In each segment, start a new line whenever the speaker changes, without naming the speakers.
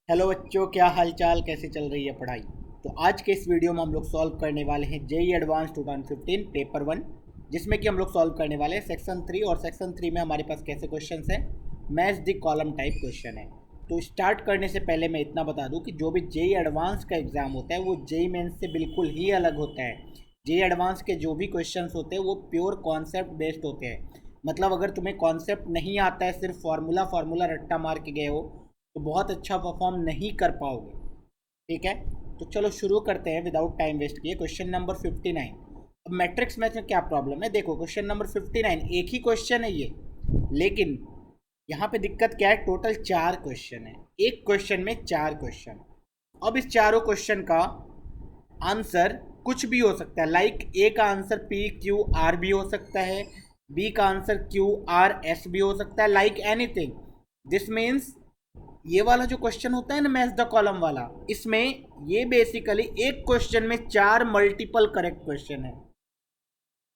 Hello बच्चों, क्या हाल चाल, कैसे चल रही है पढ़ाई। तो आज के इस वीडियो में हम लोग सॉल्व करने वाले हैं जेई एडवांस 2015 पेपर 1, जिसमें कि हम लोग सॉल्व करने वाले हैं सेक्शन 3। और सेक्शन 3 में हमारे पास कैसे क्वेश्चंस हैं, match the column type question है। तो स्टार्ट करने से पहले मैं इतना बता दूं कि जो भी जेई एडवांस का एग्ज़ाम होता है वो जेई मेंस से बिल्कुल ही अलग होता है। जेई एडवांस के जो भी क्वेश्चंस होते हैं वो प्योर कॉन्सेप्ट बेस्ड होते हैं। मतलब अगर तुम्हें कॉन्सेप्ट नहीं आता है, सिर्फ फार्मूला फार्मूला रट्टा मार के गए हो, तो बहुत अच्छा परफॉर्म नहीं कर पाओगे। ठीक है, तो चलो शुरू करते हैं विदाउट टाइम वेस्ट किए। Question number 59। अब मैट्रिक्स मैथ में क्या प्रॉब्लम है, देखो क्वेश्चन नंबर 59 एक ही क्वेश्चन है ये, लेकिन यहाँ पे दिक्कत क्या है, टोटल 4 क्वेश्चन है, एक क्वेश्चन में 4 क्वेश्चन। अब इस चारों क्वेश्चन का आंसर कुछ भी हो सकता है। लाइक ए का आंसर पी क्यू आर भी हो सकता है, बी का आंसर क्यू आर एस भी हो सकता है, लाइक एनीथिंग। दिस मीन्स ये वाला जो क्वेश्चन होता है ना, मैच द कॉलम वाला, इसमें ये बेसिकली एक क्वेश्चन में 4 मल्टीपल करेक्ट क्वेश्चन है।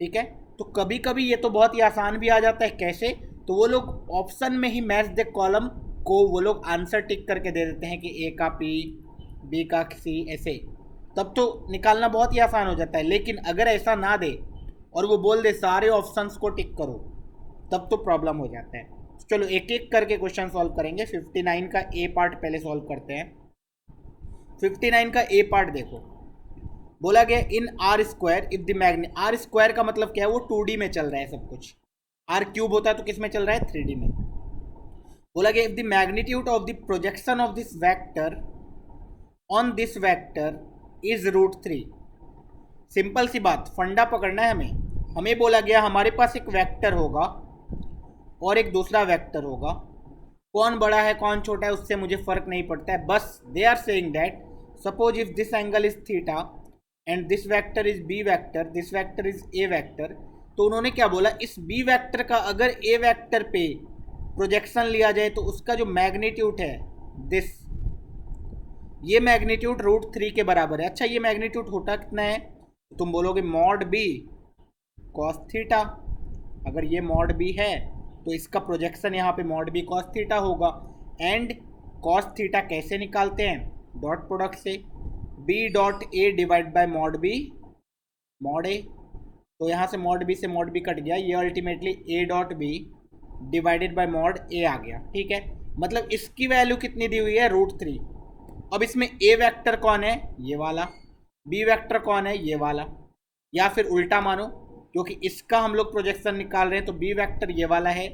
ठीक है, तो कभी कभी ये तो बहुत ही आसान भी आ जाता है। कैसे? तो वो लोग ऑप्शन में ही मैच द कॉलम को वो लोग आंसर टिक करके दे देते हैं कि ए का पी, बी का सी, ऐसे। तब तो निकालना बहुत ही आसान हो जाता है। लेकिन अगर ऐसा ना दे और वो बोल दे सारे ऑप्शंस को टिक करो, तब तो प्रॉब्लम हो जाता है। चलो एक एक करके क्वेश्चन सॉल्व करेंगे। 59 का ए पार्ट पहले सॉल्व करते हैं। 59 का ए पार्ट देखो, बोला गया in R square if the मैग्नी, आर स्क्वायर का मतलब क्या है, वो 2D में चल रहा है सब कुछ। आर क्यूब होता है तो किस में चल रहा है, 3D में। बोला गया if the magnitude of the projection of this vector on this vector is √3। Simple सी बात, फंडा पकड़ना है हमें। हमें बोला गया हमारे पास एक वेक्टर होगा और एक दूसरा वेक्टर होगा। कौन बड़ा है कौन छोटा है उससे मुझे फर्क नहीं पड़ता है, बस they are saying that suppose if this angle is theta and this vector is B vector, this vector is A vector. तो उन्होंने क्या बोला, इस बी वेक्टर का अगर ए वेक्टर पे प्रोजेक्शन लिया जाए तो उसका जो मैग्नीट्यूड है दिस, ये मैग्नीट्यूड √3 के बराबर है। अच्छा, ये मैग्नीट्यूड होता कितना है, तो तुम बोलोगे मॉड बी कॉस थीटा। अगर ये मॉड बी है तो इसका प्रोजेक्शन यहाँ पे मॉड बी कॉस थीटा होगा। एंड कॉस थीटा कैसे निकालते हैं, डॉट प्रोडक्ट से, B dot A divide by mod B mod A. तो यहाँ से मॉड बी से मॉड बी कट गया, ये ultimately A dot B divided by mod A आ गया। ठीक है, मतलब इसकी वैल्यू कितनी दी हुई है, √3। अब इसमें ए वेक्टर कौन है, ये वाला, बी वेक्टर कौन है, ये वाला, या फिर उल्टा मानो, क्योंकि इसका हम लोग प्रोजेक्शन निकाल रहे हैं तो बी वेक्टर ये वाला है,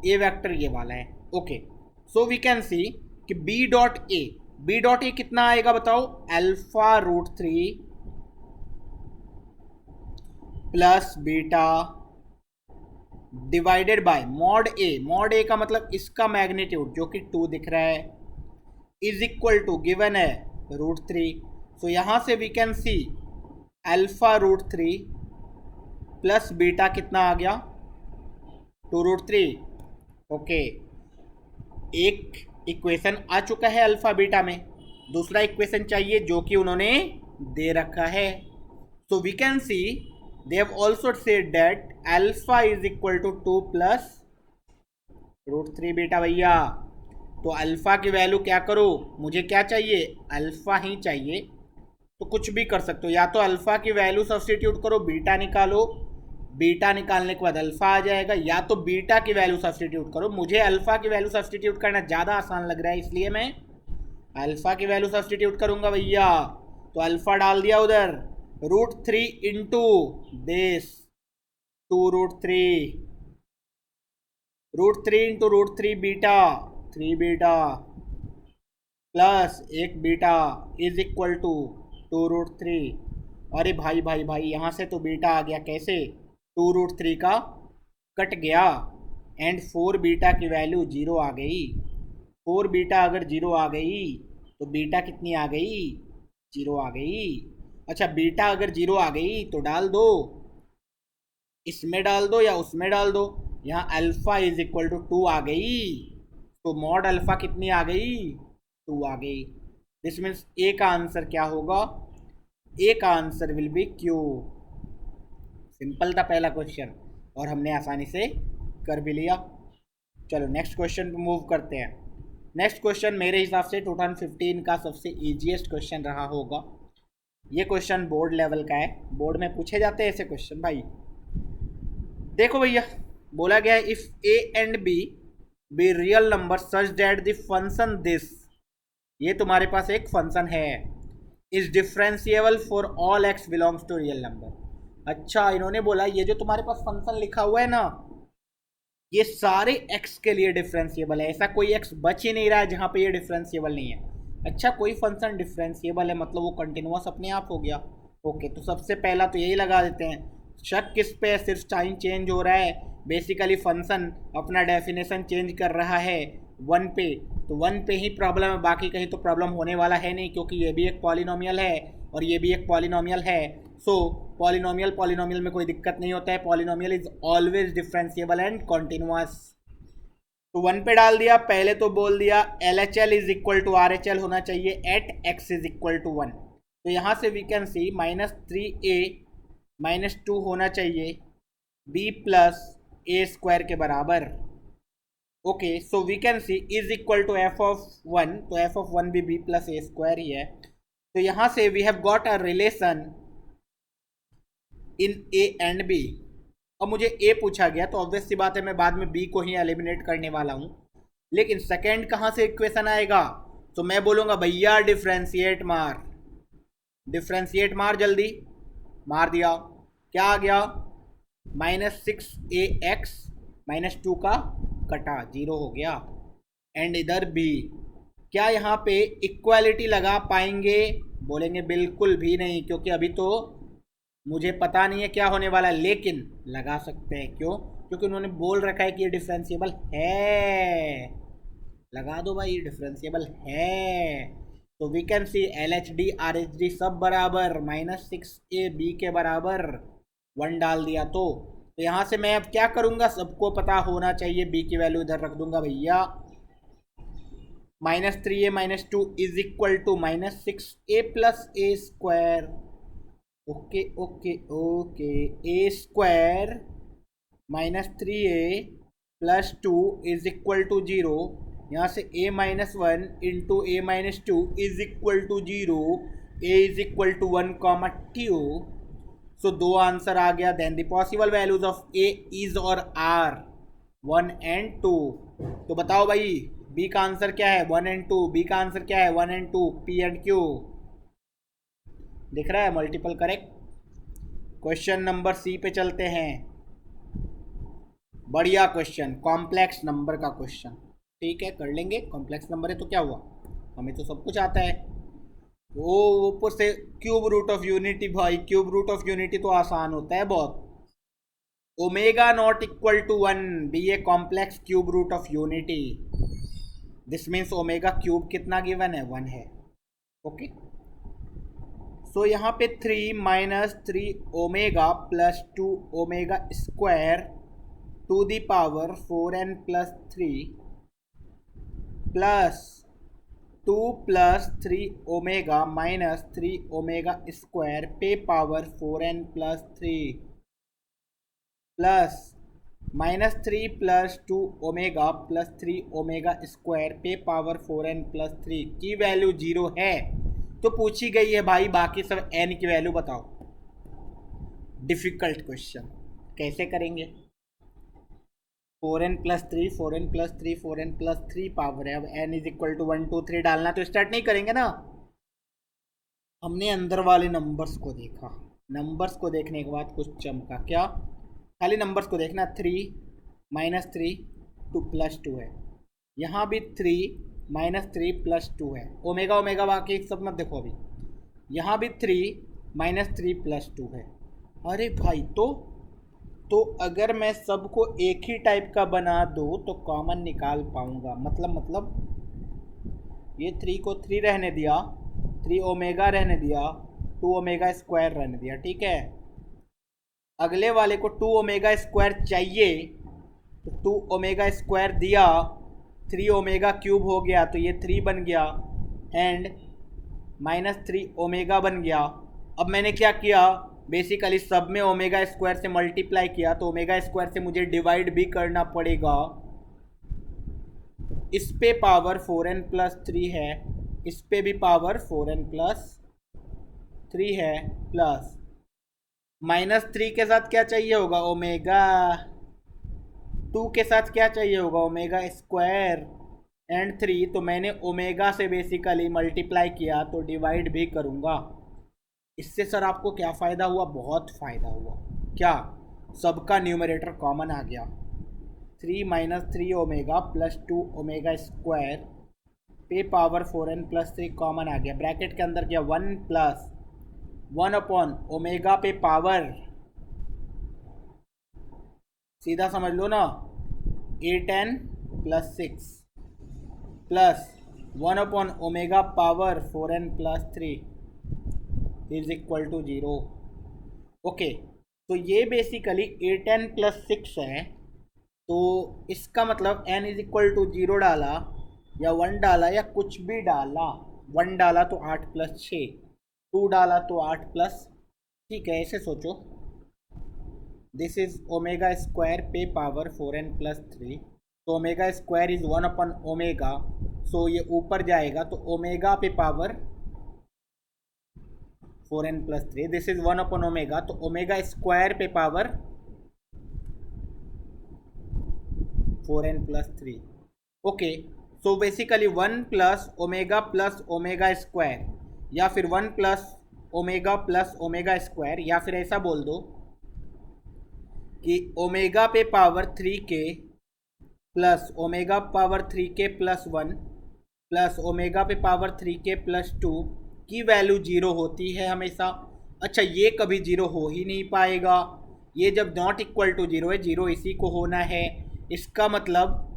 ए वेक्टर ये वाला है। Okay, so we can see कि B dot A, B dot A कितना आएगा बताओ, alpha √3 plus beta divided by mod A. Mod A का मतलब इसका मैग्नीट्यूड जो कि 2 दिख रहा है, इज इक्वल टू गिवन है √3। सो यहां से we can see alpha √3 plus beta कितना आ गया, 2√3। ओके, एक इक्वेशन आ चुका है अल्फा बीटा में, दूसरा इक्वेशन चाहिए जो कि उन्होंने दे रखा है। So we can see they have also said that alpha is equal to 2 plus √3 beta. भैया तो अल्फा की वैल्यू क्या करो, मुझे क्या चाहिए, अल्फा ही चाहिए। तो कुछ भी कर सकते हो, या तो अल्फा की वैल्यू सब्सटीट्यूट करो, बीटा निकालो, बीटा निकालने के बाद अल्फा आ जाएगा, या तो बीटा की वैल्यू सब्सटीट्यूट करो। मुझे अल्फा की वैल्यू सब्सटीट्यूट करना ज़्यादा आसान लग रहा है, इसलिए मैं अल्फा की वैल्यू सब्सटीट्यूट करूंगा भैया। तो अल्फा डाल दिया उधर, √3 into this 2√3, √3 into √3 beta 3 beta plus एक बीटा इज इक्वल टू 2√3। अरे भाई भाई भाई, यहाँ से तो बीटा आ गया, कैसे, 2√3 का कट गया एंड 4 बीटा की वैल्यू 0 आ गई। 4 बीटा अगर 0 आ गई तो बीटा कितनी आ गई, 0 आ गई। अच्छा, बीटा अगर 0 आ गई तो डाल दो, इसमें डाल दो या उसमें डाल दो। यहाँ अल्फा इज इक्वल टू 2 आ गई, तो मॉड अल्फा कितनी आ गई, 2 आ गई। दिस मीन्स ए का आंसर क्या होगा, ए का answer will be Q. Simple था पहला क्वेश्चन और हमने आसानी से कर भी लिया। चलो नेक्स्ट क्वेश्चन पे मूव करते हैं। नेक्स्ट क्वेश्चन मेरे हिसाब से 2015 का सबसे इजीएस्ट क्वेश्चन रहा होगा। ये क्वेश्चन बोर्ड लेवल का है, बोर्ड में पूछे जाते हैं ऐसे क्वेश्चन भाई। देखो भैया, बोला गया है if A and B be real number such that the function this, ये तुम्हारे पास एक फंक्शन है, is differentiable for all X belongs to real number. अच्छा, इन्होंने बोला ये जो तुम्हारे पास फंक्शन लिखा हुआ है ना, ये सारे एक्स के लिए डिफरेंशिएबल है, ऐसा कोई एक्स बच ही नहीं रहा है जहाँ पे ये डिफरेंशिएबल नहीं है। अच्छा, कोई फंक्शन डिफरेंशिएबल है मतलब वो कंटिन्यूअस अपने आप हो गया। ओके, तो सबसे पहला तो यही लगा देते हैं। शक किस पे? सिर्फ साइन चेंज हो रहा है, बेसिकली फंक्शन अपना डेफिनेशन चेंज कर रहा है वन पे, तो वन पे ही प्रॉब्लम है, बाकी कहीं तो प्रॉब्लम होने वाला है नहीं, क्योंकि ये भी एक पॉलिनोमियल है और ये भी एक पॉलिनोमियल है। सो पॉलिनोमियल में कोई दिक्कत नहीं होता है, polynomial is always differentiable and continuous. तो वन पे डाल दिया, पहले तो बोल दिया L H L is equal to R H L होना चाहिए at X is equal to 1। तो यहाँ से वी कैन सी -3a -2 होना चाहिए b प्लस ए स्क्वायर के बराबर। Okay, so we can see is equal to F of 1, तो एफ ऑफ 1 भी b प्लस ए स्क्वायर ही है। तो यहाँ से we have got a relation in A and B. अब मुझे ए पूछा गया तो ऑब्वियस सी बात है मैं बाद में बी को ही एलिमिनेट करने वाला हूँ, लेकिन सेकेंड कहाँ से इक्वेशन आएगा? तो मैं बोलूँगा भैया डिफ्रेंशिएट मार, डिफ्रेंशिएट मार, जल्दी मार दिया। क्या आ गया? -6ax -2 का कटा 0 हो गया। एंड इधर बी, क्या यहाँ पे इक्वालिटी लगा पाएंगे? बोलेंगे बिल्कुल भी नहीं, क्योंकि अभी तो मुझे पता नहीं है क्या होने वाला है, लेकिन लगा सकते हैं। क्यों? क्योंकि उन्होंने बोल रखा है कि ये डिफरेंशिएबल है। लगा दो भाई, ये डिफरेंशिएबल है। तो we can see L H D R H D सब बराबर -6ab के बराबर 1 डाल दिया। तो यहाँ से मैं अब क्या करूँगा, सबको पता होना चाहिए, b की वैल्यू इधर रख दूंगा भैया। -3a -2 is equal to -6a plus A square. Okay okay okay, A square -3a plus 2 is equal to 0। यहाँ से a -1 into a -2 is equal to 0, a is equal to 1,2। सो दो आंसर आ गया। Then the possible values of a is और are 1 and 2। तो बताओ भाई b का आंसर क्या है? 1 and 2। b का आंसर क्या है? 1 and 2। p and q दिख रहा है, multiple correct. Question number C पे चलते हैं। बढ़िया क्वेश्चन, कॉम्प्लेक्स नंबर का क्वेश्चन। ठीक है, कर लेंगे, कॉम्प्लेक्स नंबर है तो क्या हुआ, हमें तो सब कुछ आता है। वो ऊपर से क्यूब रूट ऑफ यूनिटी, भाई क्यूब रूट ऑफ यूनिटी तो आसान होता है बहुत। Omega not equal to 1 be a complex cube root of unity, this means omega cube कितना गिवन है? 1 है। ओके, सो यहाँ पे 3 - 3 omega plus 2 omega square to the power 4n plus 3 plus 2 plus 3 omega minus 3 omega square पे power 4n plus 3 plus -3 plus 2 omega plus 3 omega square पे power 4n plus 3 की value 0 है। तो पूछी गई है भाई बाकी सब n की वैल्यू बताओ। डिफिकल्ट क्वेश्चन, कैसे करेंगे? 4n plus 3 4n plus 3 4n plus 3 power है, अब n इज इक्वल टू 1 2 3 डालना तो स्टार्ट नहीं करेंगे ना। हमने अंदर वाले नंबर्स को देखा, नंबर्स को देखने के बाद कुछ चमका। क्या? खाली नंबर्स को देखना। 3 -3 2 प्लस 2 है, यहाँ भी 3 -3 प्लस 2 है। ओमेगा ओमेगा बाकी सब मत देखो अभी। यहाँ भी 3 -3 प्लस 2 है। अरे भाई, तो अगर मैं सबको एक ही टाइप का बना दूँ तो कॉमन निकाल पाऊँगा। मतलब ये 3 को 3 रहने दिया, 3 ओमेगा रहने दिया, 2 ओमेगा स्क्वायर रहने दिया। ठीक है, अगले वाले को 2 ओमेगा स्क्वायर चाहिए तो 2 ओमेगा स्क्वायर दिया, 3 ओमेगा क्यूब हो गया तो ये 3 बन गया एंड -3 ओमेगा बन गया। अब मैंने क्या किया, बेसिकली सब में ओमेगा स्क्वायर से मल्टीप्लाई किया, तो ओमेगा स्क्वायर से मुझे डिवाइड भी करना पड़ेगा। इस पे पावर 4n+3 है, इस पे भी पावर 4n+3 है, प्लस -3 के साथ क्या चाहिए होगा, ओमेगा 2 के साथ क्या चाहिए होगा, ओमेगा स्क्वायर एंड 3। तो मैंने ओमेगा से बेसिकली मल्टीप्लाई किया तो डिवाइड भी करूँगा। इससे सर आपको क्या फ़ायदा हुआ, बहुत फ़ायदा हुआ। क्या, सबका न्यूमरेटर कॉमन आ गया। 3 - 3 ओमेगा प्लस 2 ओमेगा स्क्वायर पे पावर 4n+3 कॉमन आ गया। ब्रैकेट के अंदर क्या, 1 + 1 ओमेगा पे पावर, सीधा समझ लो ना, 8n+6 plus 1 omega power 4n+3 is equal to 0। Okay, तो ये बेसिकली 8n+6 है। तो इसका मतलब n इज इक्वल टू 0 डाला या 1 डाला या कुछ भी डाला, 1 डाला तो 8 + 6, 2 डाला तो 8 प्लस, ठीक है, ऐसे सोचो। दिस इज ओमेगा स्क्वायर पे पावर 4n+3। तो ओमेगा स्क्वायर इज 1 ओमेगा, सो ये ऊपर जाएगा तो ओमेगा पे power 4n+3, this is 1 omega, तो ओमेगा स्क्वायर पे power 4n+3। Okay, so basically 1 + omega square, या फिर 1 + ओमेगा स्क्वायर, या फिर ऐसा बोल दो कि ओमेगा पे power 3k plus omega power 3k + 1 plus omega पे पावर 3k + 2 की वैल्यू 0 होती है हमेशा। अच्छा, ये कभी 0 हो ही नहीं पाएगा, ये जब नॉट इक्वल टू 0 है, 0 इसी को होना है। इसका मतलब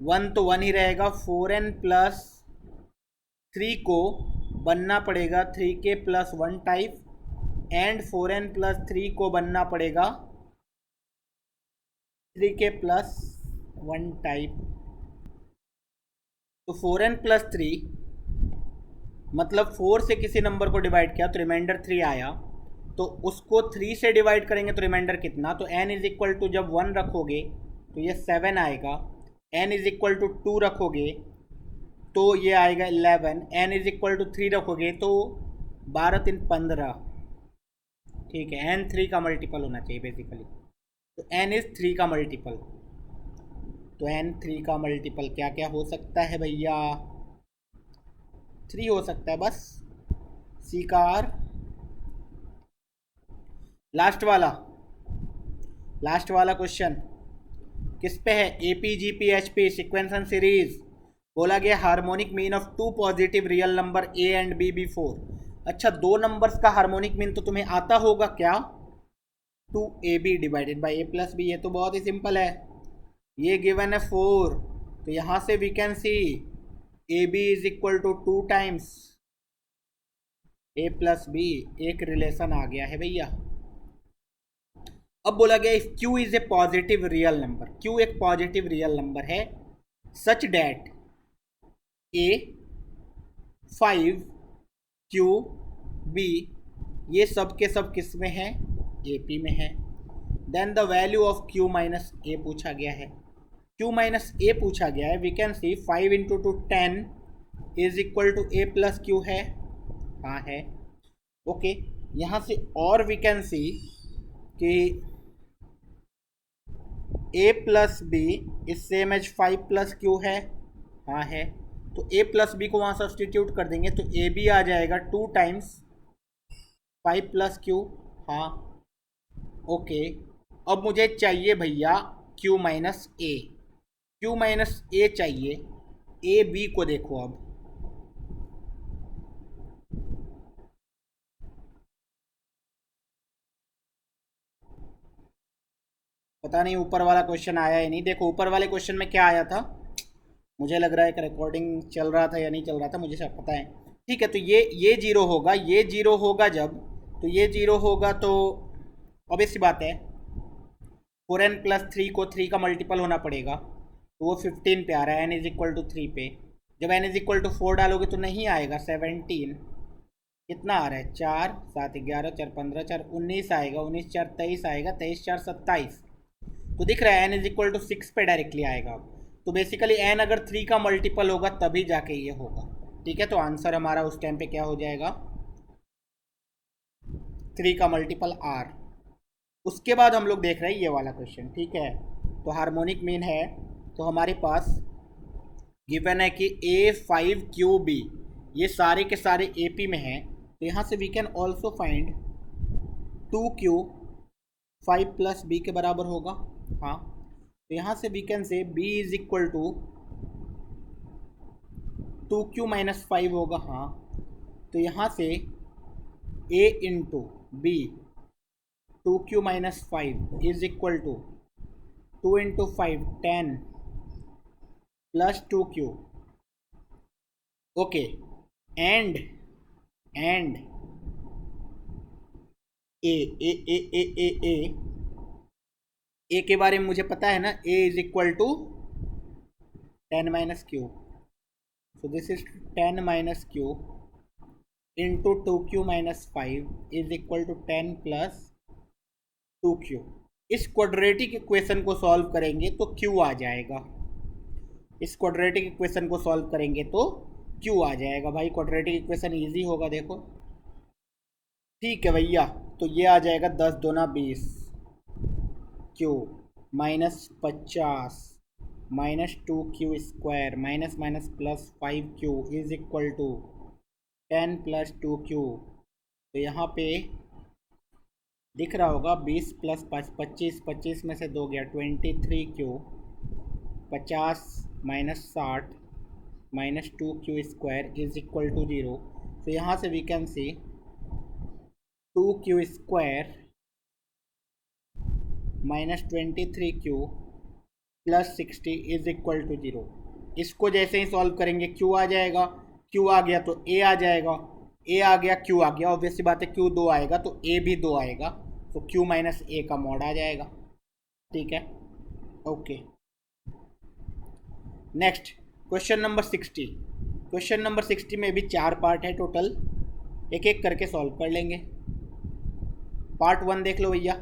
1 तो 1 ही रहेगा, 4n+3 को बनना पड़ेगा 3k + 1 टाइप, एंड 4n+3 को बनना पड़ेगा 3k + 1 टाइप। तो 4n+3 मतलब 4 से किसी नंबर को डिवाइड किया तो रिमाइंडर 3 आया, तो उसको 3 से डिवाइड करेंगे तो रिमाइंडर कितना, तो n इज इक्वल टू जब 1 रखोगे तो ये 7 आएगा, n इज इक्वल टू 2 रखोगे तो ये आएगा 11, n इज इक्वल टू 3 रखोगे तो 12 3 15, ठीक है, n 3 का मल्टीपल होना चाहिए बेसिकली। तो n इज 3 का मल्टीपल, तो n 3 का मल्टीपल क्या क्या हो सकता है भैया, 3 हो सकता है बस, सी का आर। लास्ट वाला क्वेश्चन किस पे है, APGPHP सीक्वेंस सीरीज। बोला गया harmonic mean of 2 positive real number A and B before. अच्छा, 2 नंबर्स का हार्मोनिक मीन तो तुम्हें आता होगा क्या, 2AB divided by A + B। ये तो बहुत ही सिंपल है, ये गिवन है 4, तो यहाँ से we can see AB is equal to 2 times A + B, एक रिलेशन आ गया है भैया। अब बोला गया if Q is a positive real number, Q एक पॉजिटिव रियल नंबर है, such that A 5 Q B ये सब के सब किस में है, AP में है। Then the value of Q - A पूछा गया है, Q - A पूछा गया है। We can see 5 × 2 10 is equal to A + Q है, हाँ है। ओके, यहाँ से और वी कैन सी कि A + B is same as 5 + Q है, हाँ है। तो A + B को वहाँ सब्सटीट्यूट कर देंगे तो AB आ जाएगा 2 टाइम्स 5 + Q, हाँ। ओके, अब मुझे चाहिए भैया Q - A, Q - A चाहिए। A B को देखो, अब पता नहीं ऊपर वाला क्वेश्चन आया ही नहीं। देखो ऊपर वाले क्वेश्चन में क्या आया था, मुझे लग रहा है कि रिकॉर्डिंग चल रहा था या नहीं चल रहा था, मुझे सब पता है। ठीक है, तो ये 0 होगा, ये 0 होगा जब, तो ये 0 होगा तो ऑब्वियस सी बात है 4n+3 को 3 का मल्टीपल होना पड़ेगा, तो वो 15 पे आ रहा है, n इज इक्वल टू 3 पे। जब n इज इक्वल टू 4 डालोगे तो नहीं आएगा 17, कितना आ रहा है 4 7 11 4 15 4 19 आएगा, 19 4 23 आएगा, 23 4 27। तो दिख रहा है n इज इक्वल टू 6 पे डायरेक्टली आएगा। तो बेसिकली n अगर 3 का मल्टीपल होगा तभी जाके ये होगा। ठीक है, तो आंसर हमारा उस टाइम पे क्या हो जाएगा, 3 का मल्टीपल r। उसके बाद हम लोग देख रहे हैं ये वाला क्वेश्चन। ठीक है, तो हार्मोनिक मीन है, तो हमारे पास गिवन है कि A5QB ये सारे के सारे AP में हैं, तो यहाँ से we can also find 2Q 5 plus B के बराबर होगा। हाँ, तो यहाँ से we can say B is equal to 2Q minus 5 होगा। हाँ, तो यहाँ से A into B 2Q minus 5 is equal to 2 into 5 10 plus 2Q। Okay, and A के बारे में मुझे पता है ना, A is equal to 10 minus Q, so this is 10 minus Q into 2Q minus 5 is equal to 10 plus 2Q। इस quadratic equation को solve करेंगे तो Q आ जाएगा। इस क्वाड्रेटिक इक्वेशन को सॉल्व करेंगे तो Q आ जाएगा। भाई क्वाड्रेटिक इक्वेशन इजी होगा, देखो। ठीक है भैया, तो ये आ जाएगा 10 दूना 20 Q minus 50 minus 2Q square minus minus plus 5Q is equal to 10 plus 2Q। तो यहाँ पे दिख रहा होगा 20 प्लस 25, 25 में से 2 गया 23Q, 50 minus 60 minus 2Q square is equal to 0। तो यहाँ से we can see 2Q square minus 23Q plus 60 is equal to 0। इसको जैसे ही सॉल्व करेंगे Q आ जाएगा, Q आ गया तो A आ जाएगा, A आ गया Q आ गया, ऑब्वियसली बात है Q 2 आएगा तो A भी 2 आएगा, तो Q माइनस A का मॉड आ जाएगा। ठीक है, okay. Next question number 60। Question number 60 में भी 4 पार्ट है टोटल, एक एक करके सॉल्व कर लेंगे। पार्ट 1 देख लो भैया,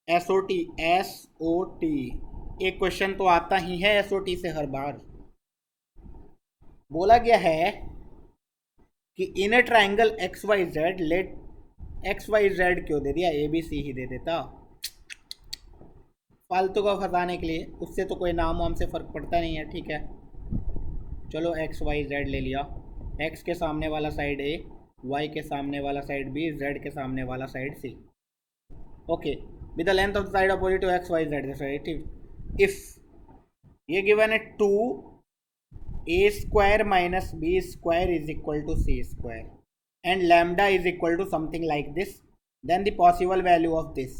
SOT एक क्वेश्चन तो आता ही है SOT से हर बार। बोला गया है कि in a triangle XYZ let XYZ क्यों दे दिया, ABC ही दे देता फालतू का फंसाने के लिए, उससे तो कोई नाम वाम से फ़र्क पड़ता नहीं है। ठीक है, चलो XYZ ले लिया, X के सामने वाला साइड A, Y के सामने वाला साइड B, Z के सामने वाला side C। Okay, with the length of the side opposite to XYZ if ये गिवन है 2A square minus B square is equal to C square and lambda is equal to something like this, then the possible value of this,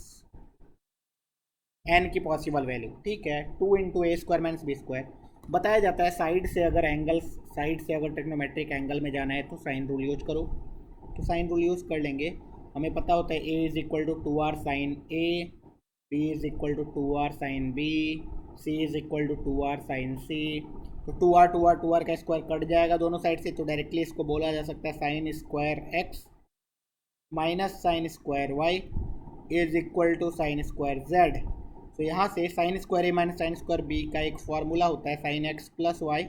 n की possible value. ठीक है, 2 into A square minus B square. बताया जाता है side से अगर trigonometric angle में जाना है तो साइन रूल यूज करो, तो साइन रूल यूज़ कर लेंगे। हमें पता होता है A is equal to 2R sine A, B is equal to 2R sine B, C is equal to 2R sine C। तो 2R का स्क्वायर कट जाएगा दोनों साइड से, तो डायरेक्टली इसको बोला जा सकता है sine square X minus sine square Y is equal to sine square Z। तो यहाँ से sine square A minus sine square B का एक फॉर्मूला होता है sine X plus y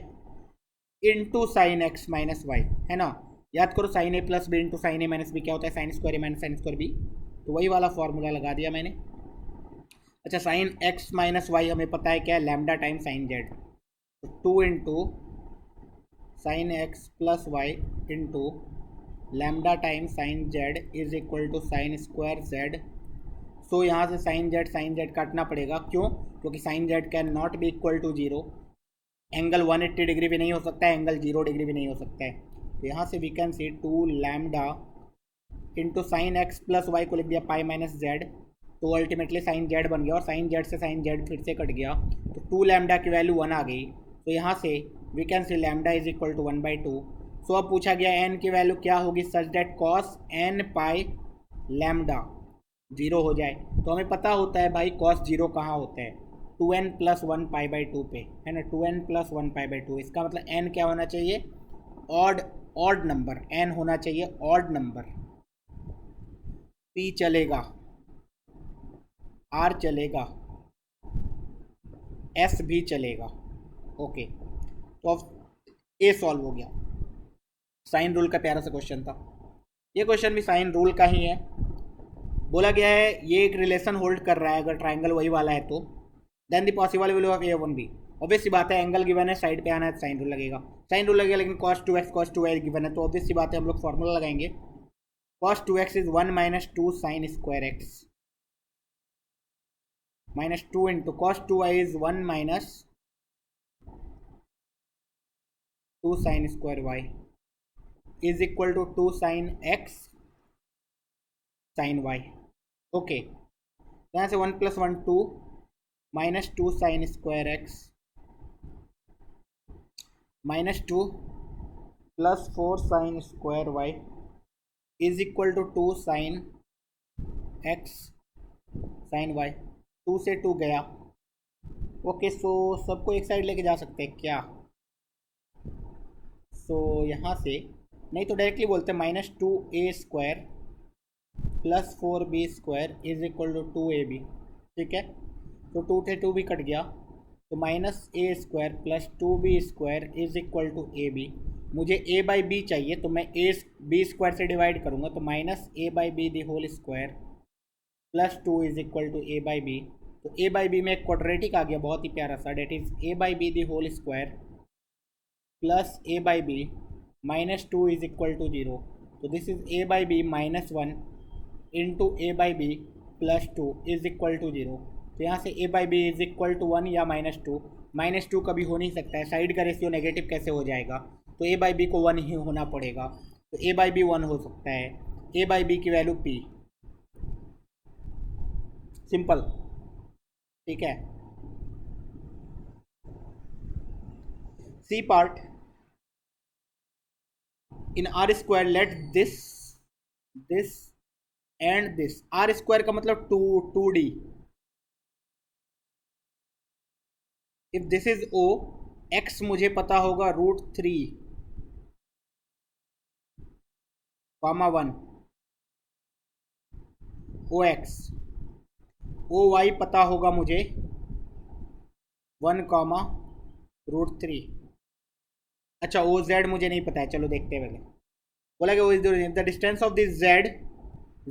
into sine X minus y, है ना। याद करो sine A plus B into sine A minus B क्या होता है, sine square A minus sine square B। तो वही वाला फॉर्मूला लगा दिया मैंने। अच्छा, साइन X माइनस वाई हमें पता है क्या है, लैम्डा टाइम साइन Z। तो 2 into sine X plus y into lambda time sine Z is equal to sine square Z। So यहाँ से साइन जेड काटना पड़ेगा, क्यों, क्योंकि sine z can not be equal to 0, angle 180 degree भी नहीं हो सकता है, एंगल 0 डिग्री भी नहीं हो सकता है। तो यहाँ से we can see 2 lambda into sine x plus y को लिख दिया पाई माइनस जेड, तो अल्टीमेटली साइन जेड बन गया, और साइन जेड से साइन जेड फिर से कट गया, तो 2 लैम्डा की वैल्यू 1 आ गई। तो यहाँ से we can see lambda is equal to 1/2। So अब पूछा गया n की वैल्यू क्या होगी, such that cos n pi lambda 0 हो जाए। तो हमें पता होता है भाई कॉस 0 कहाँ होता है, 2n प्लस 1 पाई/2 पे, है ना, 2n प्लस 1 पाई/2। इसका मतलब n क्या होना चाहिए, ऑड नंबर, n होना चाहिए ऑड नंबर। p चलेगा, r चलेगा, एस भी चलेगा। ओके, तो अब ए सॉल्व हो गया। साइन रूल का प्यारा सा क्वेश्चन था, ये क्वेश्चन भी साइन रूल का ही है। बोला गया है ये एक रिलेशन होल्ड कर रहा है, अगर ट्राइंगल वही वाला है तो then the possible value of A one B. Obvious सी बात है, एंगल गिवन है, साइड पे आना है, साइन रूल लगेगा। साइन रूल लगेगा, लेकिन cos 2x cos 2y given है, तो ऑब्वियस सी बात है हम लोग फॉर्मूला लगाएंगे। cos 2x is 1 minus 2 sine square x minus 2 into cos 2y is 1 minus 2 sine square y is equal to 2 sine x sine y. Okay, यहाँ से 1 plus 1 2 minus 2 sine square x minus 2 plus 4 sine square y is equal to 2 sine x sine y. 2 से 2 गया। Okay, सो सबको एक side लेके जा सकते हैं क्या? सो यहाँ से नहीं तो डायरेक्टली बोलते हैं minus 2a square plus 4b square is equal to 2ab। ठीक है, तो 2 से 2 भी कट गया, तो minus a square plus 2b square is equal to a b. मुझे a बाई बी चाहिए, तो मैं a b स्क्वायर से डिवाइड करूँगा, तो minus a by b the whole square plus 2 is equal to a by b. तो a by b में एक क्वाड्रेटिक आ गया बहुत ही प्यारा सा, that is a by b the whole square plus a by b minus 2 is equal to 0। तो this is a by b minus 1 into a by b plus 2 is equal to 0। तो यहाँ से a by b is equal to 1 या minus 2। Minus 2 कभी हो नहीं सकता है, साइड का रेशियो नेगेटिव कैसे हो जाएगा, तो a बाई बी को 1 ही होना पड़ेगा। तो a बाई बी 1 हो सकता है, a बाई बी की वैल्यू p। सिंपल, ठीक है। C part in R square let this and this. R square का मतलब 2d। If this is o, x मुझे पता होगा √3 कॉमा 1 ox। oy पता होगा मुझे 1 कॉमा √3। अच्छा, oz मुझे नहीं पता है, चलो देखते हैं पहले। बोला कि the distance of this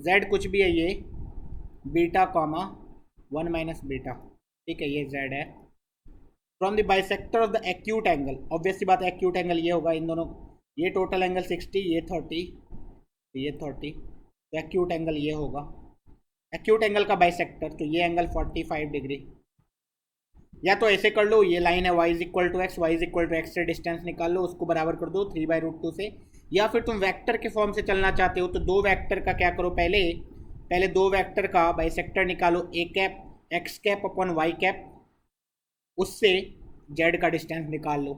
z कुछ भी है ये बीटा कॉमा 1 माइनस बीटा। ठीक है, ये z है। From the bisector of the acute angle, obvious सी बात है एक्यूट एंगल ये होगा, इन दोनों, ये टोटल एंगल 60, ये 30, ये 30, तो एक्यूट एंगल ये होगा। एक्यूट एंगल का बाइसेक्टर, तो ये एंगल 45 डिग्री। या तो ऐसे कर लो, ये लाइन है y is equal to x, y is equal to x से डिस्टेंस निकाल लो, उसको बराबर कर दो 3/√2 से। या फिर तुम वेक्टर के फॉर्म से चलना चाहते हो, तो दो वेक्टर का क्या करो, पहले दो वेक्टर का बाइसेक्टर निकालो, a cap x cap upon y cap, उससे z का डिस्टेंस निकाल लो।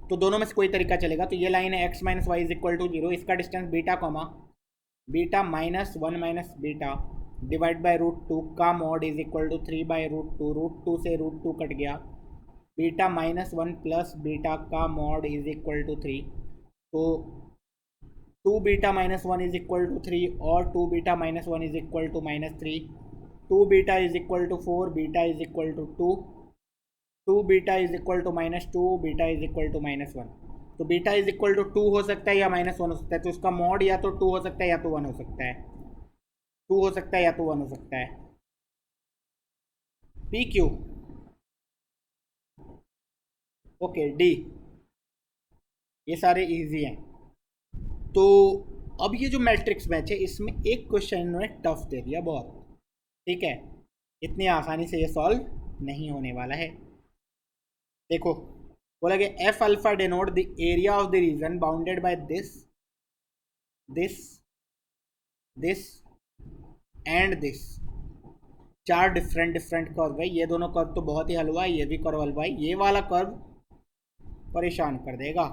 तो दोनों में से कोई तरीका चलेगा। तो ये लाइन है x minus y is equal to 0, इसका distance beta comma beta minus 1 minus beta divide by √2 का मॉड इज इक्वल टू 3/√2। √2 से √2 कट गया, बीटा माइनस 1 प्लस बीटा का मॉड इज इक्वल टू 3। तो 2 beta minus 1 is equal to 3 और 2 beta minus 1 is equal to -3। 2 beta is equal to 4, beta is equal to 2, 2 beta is equal to -2, beta is equal to -1। तो beta is equal to 2 हो सकता है या -1 हो सकता है, तो उसका मॉड या तो 2 हो सकता है या तो 1 हो सकता है, 2 हो सकता है या तो 1 हो सकता है। पी क्यू, ओके डी, ये सारे इजी हैं। तो अब ये जो मैट्रिक्स मैच है, इसमें एक क्वेश्चन इन्होंने टफ दे दिया बहुत। ठीक है, इतनी आसानी से ये सॉल्व नहीं होने वाला है। देखो, बोला कि F alpha denote the area of the reason bounded by this and this. चार डिफरेंट कर्व है, ये दोनों कर्व तो बहुत ही हलवा है, ये भी कर्व हलवा है, ये वाला कर्व परेशान कर देगा।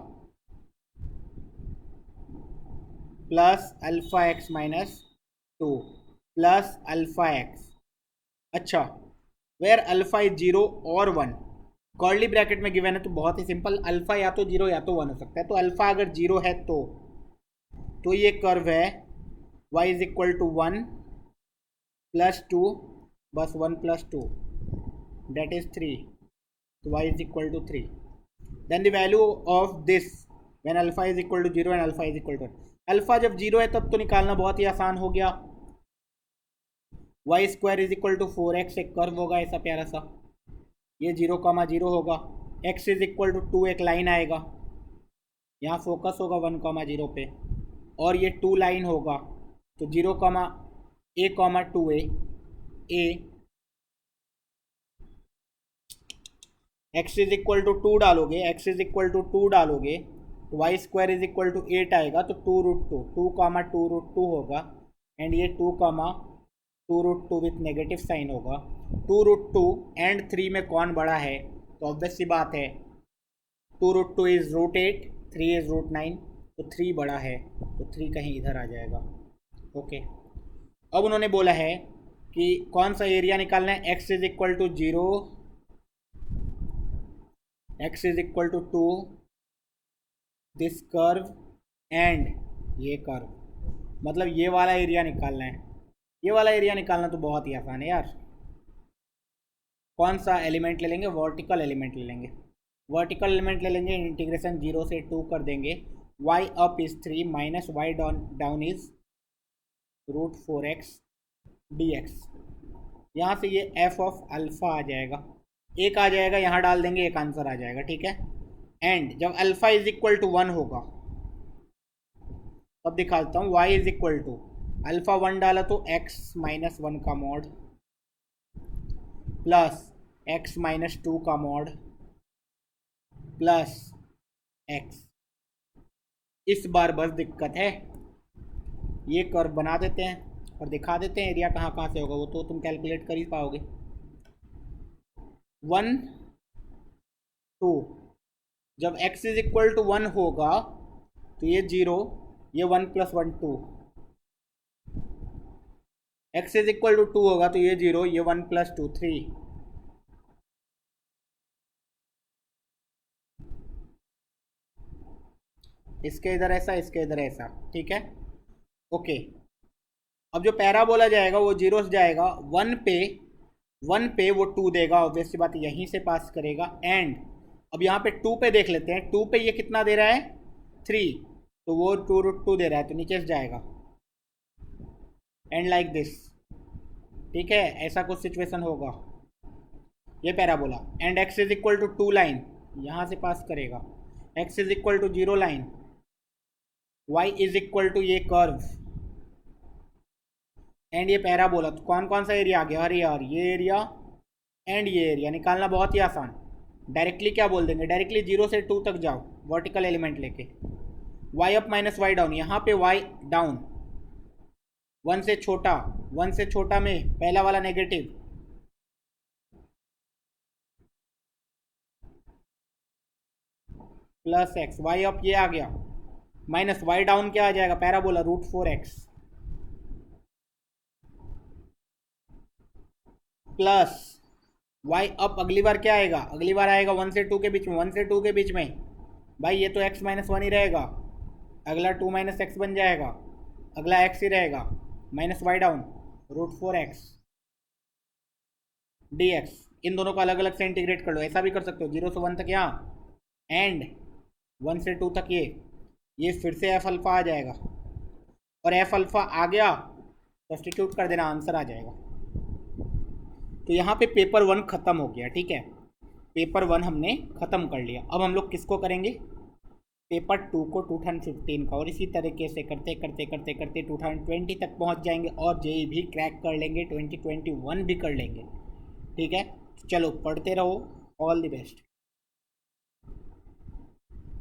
Plus alpha x minus 2 plus alpha x. अच्छा, वेयर अल्फा इज 0 और 1, कर्ली ब्रैकेट में गिवन है, तो बहुत ही सिंपल, अल्फा या तो 0 या तो 1 हो सकता है। तो अल्फा अगर 0 है तो ये कर्व है y is equal to 1 plus 2, बस 1 प्लस 2 डेट इज 3, तो y is equal to 3. Then the value of this when alpha is equal to 0 and alpha is equal to 1. Alpha जब 0 है तब तो निकालना बहुत ही आसान हो गया. Y square is equal to 4x एक कर्व होगा ऐसा प्यारा सा, ये 0,0 होगा. x इज इक्वल टू 2 एक लाइन आएगा, यहाँ फोकस होगा 1,0 पे, और ये 2 लाइन होगा तो 0,a,2a a x is equal to 2 डालोगे, x इज इक्वल टू 2 डालोगे तो y square is equal to 8 आएगा, तो 2√2 2,2√2 होगा. एंड ये 2,2√2 विथ नेगेटिव साइन होगा. 2√2 एंड 3 में कौन बड़ा है, तो ऑब्वियस सी बात है 2√2 इज √8, 3 इज √9, तो 3 बड़ा है, तो 3 कहीं इधर आ जाएगा. ओके. अब उन्होंने बोला है कि कौन सा एरिया निकालना है. x is equal to 0, x is equal to 2, this curve and ये कर्व, मतलब ये वाला एरिया निकालना है. ये वाला एरिया निकालना तो बहुत ही आसान है यार. कौन सा एलिमेंट ले लेंगे, वर्टिकल एलिमेंट ले लेंगे. वर्टिकल एलिमेंट ले लेंगे, इंटीग्रेशन 0 से 2 कर देंगे. y up is 3 minus y down is √4x dx. यहाँ से ये f ऑफ अल्फ़ा आ जाएगा, एक आ जाएगा, यहाँ डाल देंगे, एक आंसर आ जाएगा. ठीक है. एंड जब अल्फ़ा इज इक्वल टू 1 होगा तब दिखाता हूँ. y is equal to alpha 1 डाला तो x माइनस 1 का मॉड प्लस x माइनस 2 का मॉड प्लस x. इस बार बस दिक्कत है, ये कर्व बना देते हैं और दिखा देते हैं एरिया कहाँ कहाँ से होगा, वो तो तुम कैलकुलेट कर ही पाओगे. 1 2, जब x इज इक्वल टू 1 होगा तो ये 0, ये 1 plus 1 2. x is equal to 2 होगा तो ये 0, ये 1 प्लस 2 3. इसके इधर ऐसा, इसके इधर ऐसा. ठीक है. ओके. अब जो पैराबोला जाएगा वो 0 से जाएगा 1 पे वो 2 देगा, ऑब्वियस सी बात यहीं से पास करेगा. एंड अब यहाँ पे 2 पे देख लेते हैं, 2 पे ये कितना दे रहा है 3, तो वो 2√2 दे रहा है, तो नीचे से जाएगा. And like this. ठीक है, ऐसा कुछ सिचुएशन होगा. ये parabola. And x is equal to 2 line यहाँ से पास करेगा, x is equal to 0 line, y is equal to ये कर्व एंड ये पैराबोला. तो कौन कौन सा एरिया आ गया, अरे यार ये एरिया एंड ये एरिया निकालना बहुत ही आसान. डायरेक्टली क्या बोल देंगे, डायरेक्टली 0 से 2 तक जाओ वर्टिकल एलिमेंट लेके. y up minus y down, यहाँ पे y डाउन 1 से छोटा, 1 से छोटा में पहला वाला negative, plus x. y up ये आ गया, माइनस y डाउन क्या आ जाएगा, parabola √4x plus y up अगली बार क्या आएगा, अगली बार आएगा 1 से 2 के बीच में, 1 से 2 के बीच में भाई ये तो x माइनस 1 ही रहेगा, अगला 2 माइनस एक्स बन जाएगा, अगला x ही रहेगा, minus y down √4x dx. इन दोनों को अलग अलग से इंटीग्रेट कर लो, ऐसा भी कर सकते हो 0 से 1 तक यहाँ एंड 1 से 2 तक ये फिर से एफ अल्फ़ा आ जाएगा, और एफ अल्फ़ा आ गया सब्स्टिट्यूट कर देना, आंसर आ जाएगा. तो यहाँ पे पेपर 1 ख़त्म हो गया. ठीक है, पेपर 1 हमने ख़त्म कर लिया. अब हम लोग किसको करेंगे, पेपर 2 को 2015 का, और इसी तरीके से करते करते करते करते 2020 तक पहुँच जाएंगे और जेई भी क्रैक कर लेंगे, 2021 भी कर लेंगे. ठीक है, चलो पढ़ते रहो. All the best.